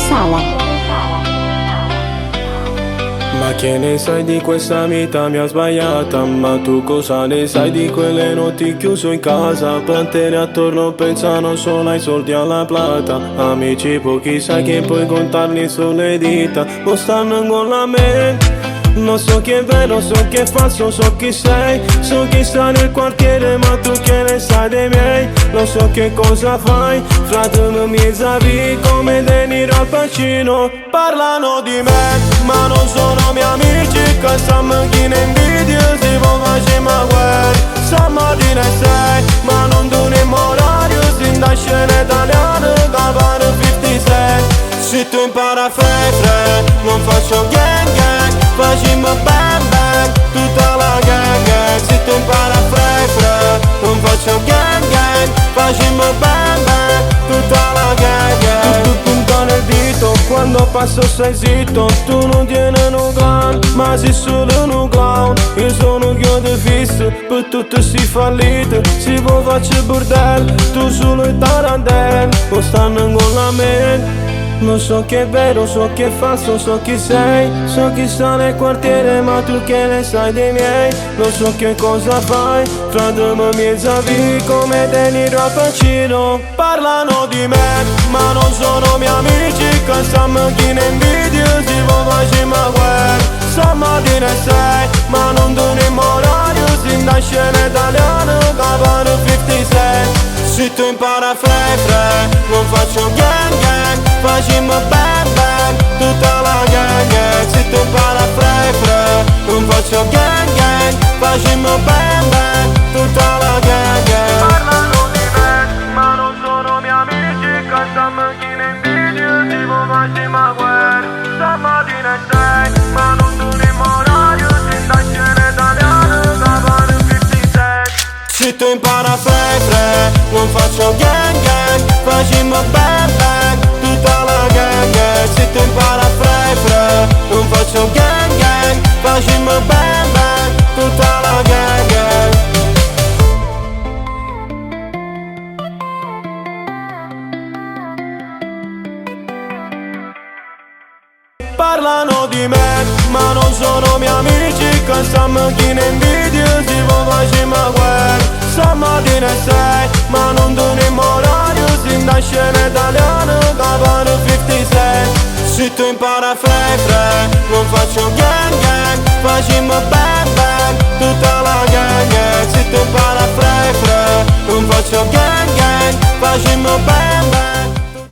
Sala. Ma che ne sai di questa vita mia sbagliata? Ma tu cosa ne sai di quelle notti chiuso in casa? Plantere attorno pensano solo ai soldi alla plata. Amici pochi sai che puoi contarli sulle dita. Non stanno con la mente. Non so chi è vero, so chi è falso, so chi sei. So chi sta nel quartiere, ma tu che ne sai dei miei? Non so che cosa fai, fratello miei zavi come De Niro al Pacino. Parlano di me, ma non sono miei amici. Che stanno chi ne invidia, si può fare ma guerra. Stamattina è 6, ma non dovremmo orario. Sin da scena italiana, cavare 56. Se tu impara fre, non faccio gang gang. Facciamo bang bang, tutta la gang gang. Se tu impara fre, non faccio gang gang. Facciamo bang bang, tutta la gang gang. Tu punta nel dito, quando passo sei zitto. Tu non tieni un clown, ma sei solo un clown. Io sono chiuso fisso, per tutto si fallito. Si può faccio bordello, tu solo il tarantella. Non stanno con la mente. Non so che è vero, so che è falso, so chi sei. So chi sta nel quartiere, ma tu che ne sai dei miei? Non so che cosa fai, fra due miei zavi come De Niro al Pacino. Parlano di me, ma non sono miei amici. Che stanno chi ne invidia, si può fare ma guerra. Stamattina è 6, ma non dovremmo orario. Sin da scena italiana, cavano 56. Se tu impara fre, non faccio gang gang. Facciamo bang bang, tutta la gang gang. Se tu impara fre, non faccio gang gang. Facciamo bang bang, tutta la gang gang. Parlano di me, ma non sono miei amici. Che stanno chi ne invidia, si può fare ma guerra. Stamattina è 6, ma non dovremmo orario. Sin da scena italiana, cavano 56. Se tu impara fre, non faccio gang gang. Facciamo bang bang, tutta la gang gang. Se tu impara fre, non faccio gang gang. Facciamo bang bang, tutta la gang gang. Parlano di me, ma non sono miei amici. Che stanno chi ne invidia, si può fare ma guerra. Stamattina è 6, ma non dovremmo orario. Sin da scena italiana, cavano 56. Se tu impara fre, non faccio gang gang. Facciamo bang bang, tutta la gang gang. Se tu impara fre, non faccio gang gang. Facciamo bang bang.